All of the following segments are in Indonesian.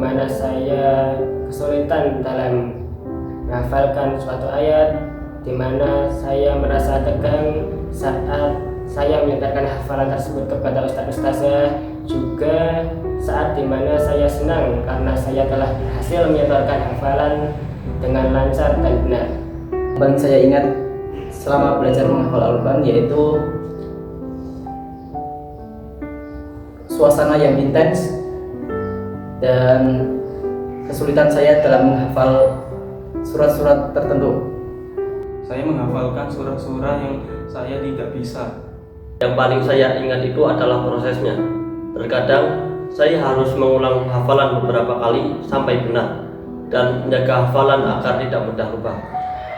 mana saya kesulitan dalam menghafalkan suatu ayat, di mana saya merasa tegang saat saya menyetorkan hafalan tersebut kepada ustaz-ustazah, juga saat di mana saya senang karena saya telah berhasil menyetorkan hafalan dengan lancar dan benar. Paling saya ingat selama belajar menghafal Al-Quran yaitu suasana yang intens dan kesulitan saya dalam menghafal surat-surat tertentu. Saya menghafalkan surah-surah yang saya tidak bisa. Yang paling saya ingat itu adalah prosesnya. Terkadang saya harus mengulang hafalan beberapa kali sampai benar dan menjaga hafalan agar tidak mudah lupa.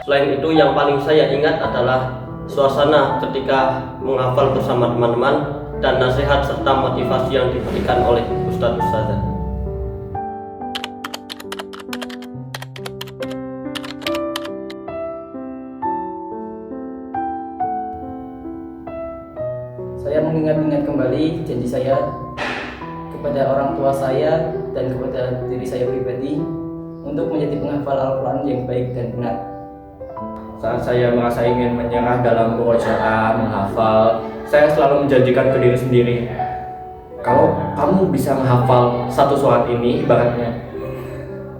Selain itu, yang paling saya ingat adalah suasana ketika menghafal bersama teman-teman dan nasihat serta motivasi yang diberikan oleh ustadz-ustadzah. Saya mengingat-ingat kembali janji saya kepada orang tua saya dan kepada diri saya pribadi untuk menjadi penghafal Al-Quran yang baik dan benar. Saat saya merasa ingin menyerah dalam murojaah, menghafal, saya selalu menjanjikan ke diri sendiri, kalau kamu bisa menghafal satu surat ini, ibaratnya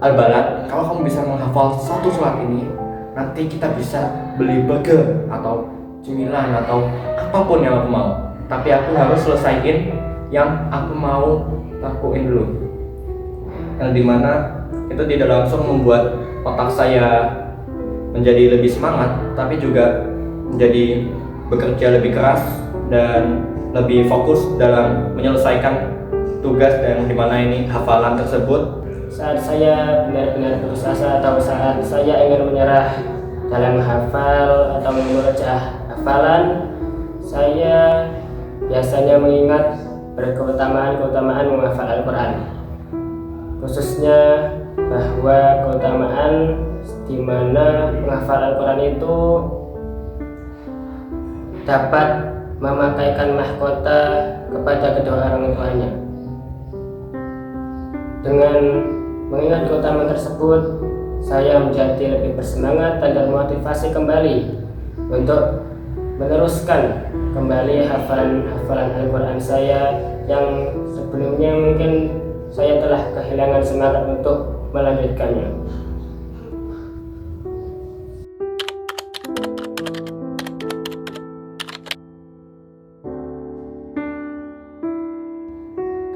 Al-Balad, kalau kamu bisa menghafal satu surat ini, nanti kita bisa beli burger atau cemilan atau apapun yang aku mau. Tapi aku harus selesaiin yang aku mau lakuin dulu. Yang dimana itu tidak langsung membuat otak saya menjadi lebih semangat, tapi juga menjadi bekerja lebih keras dan lebih fokus dalam menyelesaikan tugas dan dimana ini hafalan tersebut. Saat saya benar-benar putus asa atau saat saya ingin menyerah dalam menghafal atau memurojaah hafalan, saya biasanya mengingat keutamaan menghafal Al-Quran, khususnya bahwa keutamaan di mana menghafal Al-Quran itu dapat memakaikan mahkota kepada kedua orang tuanya. Dengan mengingat keutamaan tersebut, saya menjadi lebih bersemangat dan termotivasi kembali untuk meneruskan kembali hafalan Al-Quran saya yang sebelumnya mungkin saya telah kehilangan semangat untuk melanjutkannya.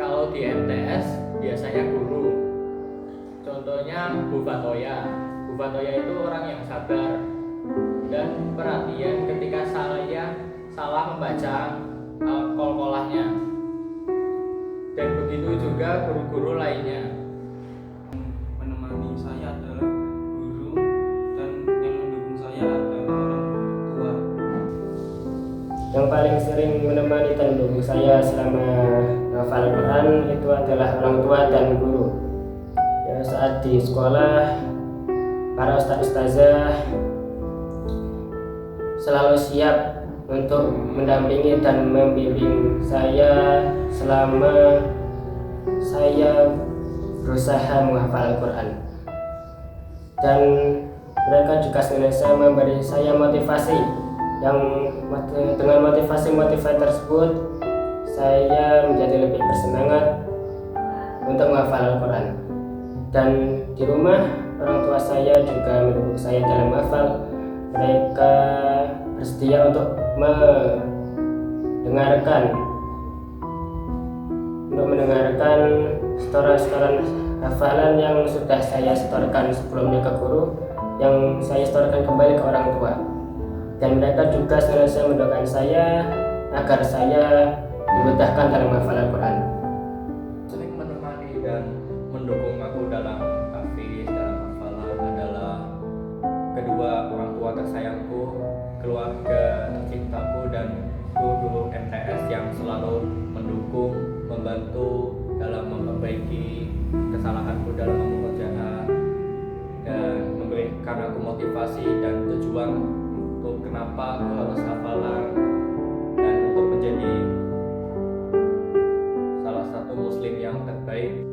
Kalau di MTS biasanya guru, contohnya Bu Fatoya. Bu Fatoya itu orang yang sabar dan perhatian ketika saya salah membaca kol-kolahnya, dan begitu juga guru-guru lainnya. Menemani saya adalah guru dan yang mendukung saya adalah orang tua. Yang paling sering menemani dan mendukung saya selama menghafal Al-Quran itu adalah orang tua dan guru. Ya, saat di sekolah, para ustaz-ustazah selalu siap untuk mendampingi dan membimbing saya selama saya berusaha menghafal Al-Quran. Dan mereka juga senantiasa memberi saya motivasi, yang dengan motivasi tersebut saya menjadi lebih bersemangat untuk menghafal Al-Quran. Dan di rumah orang tua saya juga mendukung saya dalam menghafal. Mereka bersedia untuk mendengarkan setoran hafalan yang sudah saya setorkan sebelumnya ke guru, yang saya setorkan kembali ke orang tua. Dan mereka juga senantiasa mendoakan saya agar saya dimudahkan dalam menghafal Al-Quran. Sering menemani dan mendukung aku dalam tahfiz, dalam hafalan adalah kedua orang tua tersayangku, keluarga tercintaku, dan guru MTS yang selalu mendukung, membantu dalam memperbaiki kesalahanku dalam memurojaah dan memberikan aku motivasi dan tujuan untuk kenapa aku harus hafalan dan untuk menjadi salah satu muslim yang terbaik.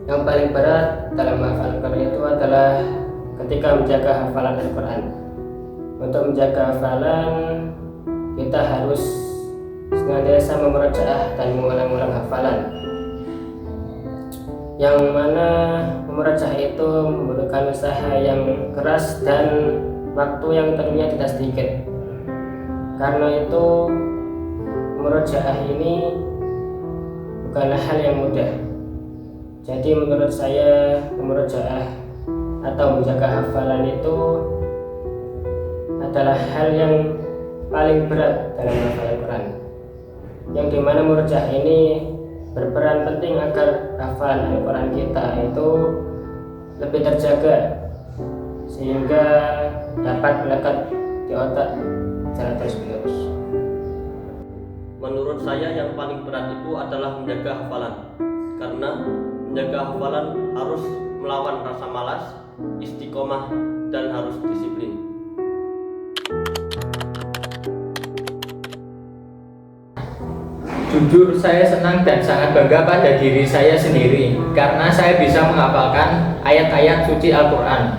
Yang paling berat dalam menghafal Al-Quran itu adalah ketika menjaga hafalan Al-Quran. Untuk menjaga hafalan, kita harus senantiasa memurojaah dan mengulang-ulang hafalan. Yang mana memurojaah itu membutuhkan usaha yang keras dan waktu yang tentunya tidak sedikit. Karena itu memurojaah ini bukanlah hal yang mudah. Jadi menurut saya memurojaah atau menjaga hafalan itu adalah hal yang paling berat dalam menghafal Al-Quran, yang dimana murojaah ini berperan penting agar hafalan Al-Quran kita itu lebih terjaga sehingga dapat melekat di otak secara terus-menerus. Menurut saya yang paling berat itu adalah menjaga hafalan, karena menjaga hafalan harus melawan rasa malas, istiqomah, dan harus disiplin. Jujur, saya senang dan sangat bangga pada diri saya sendiri karena saya bisa menghafalkan ayat-ayat suci Al-Quran.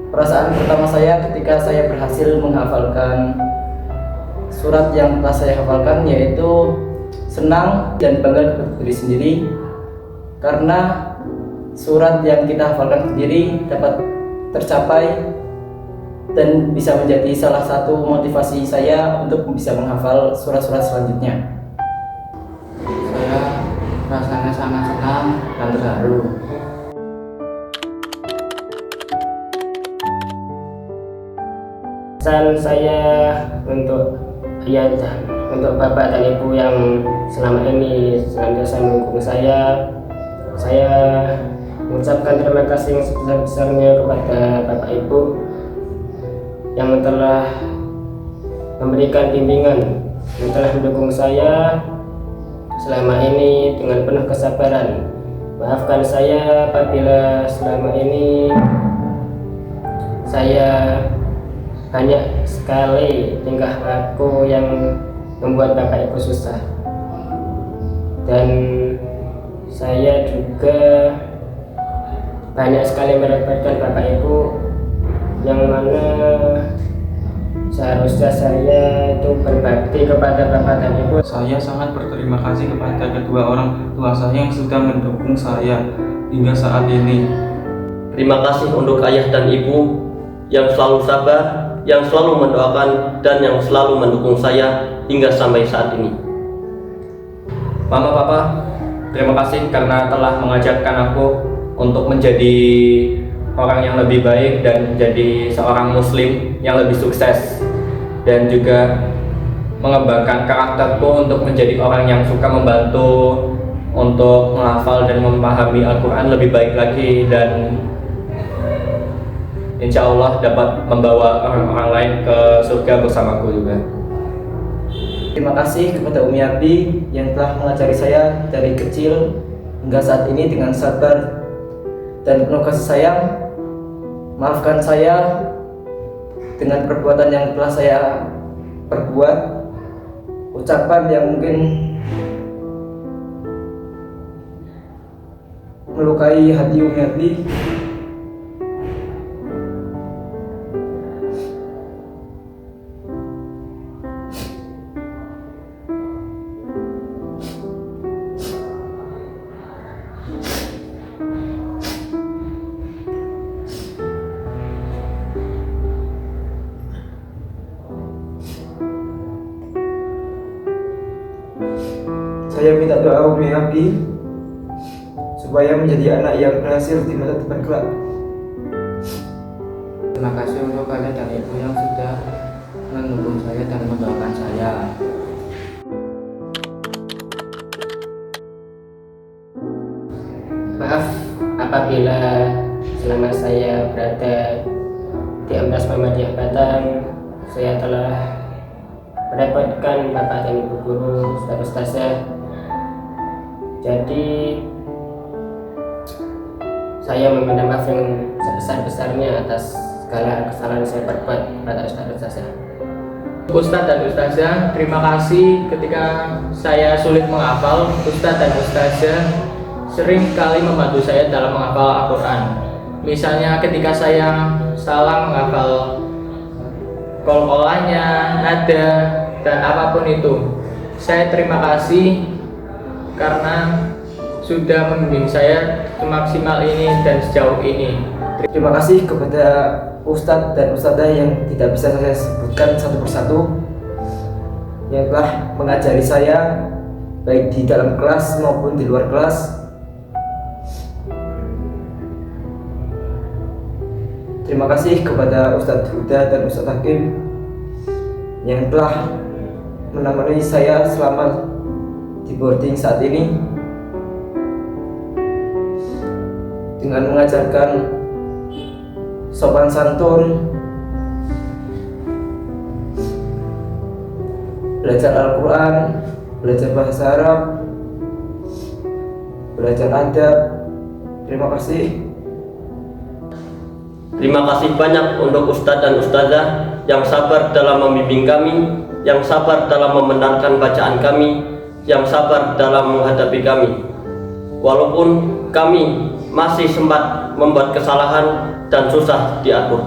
Perasaan pertama saya ketika saya berhasil menghafalkan surat yang telah saya hafalkan yaitu senang dan bangga kepada diri sendiri, karena surat yang kita hafalkan sendiri dapat tercapai dan bisa menjadi salah satu motivasi saya untuk bisa menghafal surat-surat selanjutnya. Saya rasanya sangat senang dan terharu. Pesan saya untuk untuk bapak dan ibu yang selama ini senantiasa mendukung saya mengucapkan terima kasih yang sebesar-besarnya kepada bapak ibu yang telah memberikan bimbingan, yang telah mendukung saya selama ini dengan penuh kesabaran. Maafkan saya apabila selama ini saya banyak sekali tingkah laku yang membuat bapak ibu susah, dan saya juga banyak sekali merepotkan bapak ibu, yang mana seharusnya saya itu berbakti kepada bapak dan ibu. Saya sangat berterima kasih kepada kedua orang tua saya yang sudah mendukung saya hingga saat ini. Terima kasih untuk ayah dan ibu yang selalu sabar, yang selalu mendoakan, dan yang selalu mendukung saya hingga sampai saat ini. Mama, Papa, terima kasih karena telah mengajarkan aku untuk menjadi orang yang lebih baik dan menjadi seorang muslim yang lebih sukses, dan juga mengembangkan karakterku untuk menjadi orang yang suka membantu untuk menghafal dan memahami Al-Quran lebih baik lagi, dan insya Allah dapat membawa orang-orang lain ke surga bersamaku juga. Terima kasih kepada Umi Abi yang telah mengajari saya dari kecil hingga saat ini dengan sabar dan penuh kasih sayang. Maafkan saya dengan perbuatan yang telah saya perbuat, ucapan yang mungkin melukai hati Umi Abi. Saya minta doa Umi Abi supaya menjadi anak yang berhasil di masa depan kelak. Terima kasih untuk ayah dan ibu yang sudah mendukung saya dan mendoakan saya. Maaf apabila selama saya berada di Amdas Muhammadiyah Batang, saya telah merepotkan bapak dan ibu guru, ustaz-ustazah. Jadi saya meminta maaf yang sebesar-besarnya atas segala kesalahan yang saya perbuat pada ustaz-ustazah. Ustadz dan Ustazah, terima kasih ketika saya sulit menghafal. Ustadz dan Ustazah sering sekali membantu saya dalam menghafal Al-Quran. Misalnya ketika saya salah menghafal kol-kolanya, nada, dan apapun itu. Saya terima kasih karena sudah membimbing saya semaksimal ini dan sejauh ini. Terima kasih kepada Ustadz dan Ustadzah yang tidak bisa saya sebutkan satu persatu, yang telah mengajari saya baik di dalam kelas maupun di luar kelas. Terima kasih kepada Ustadz Huda dan Ustadz Hakim yang telah menemani saya selama di boarding saat ini dengan mengajarkan sopan santun, belajar Al-Quran, belajar bahasa Arab, belajar adab. Terima kasih. Terima kasih banyak untuk Ustadz dan Ustazah yang sabar dalam membimbing kami, yang sabar dalam membenarkan bacaan kami, yang sabar dalam menghadapi kami. Walaupun kami masih sempat membuat kesalahan dan susah diatur.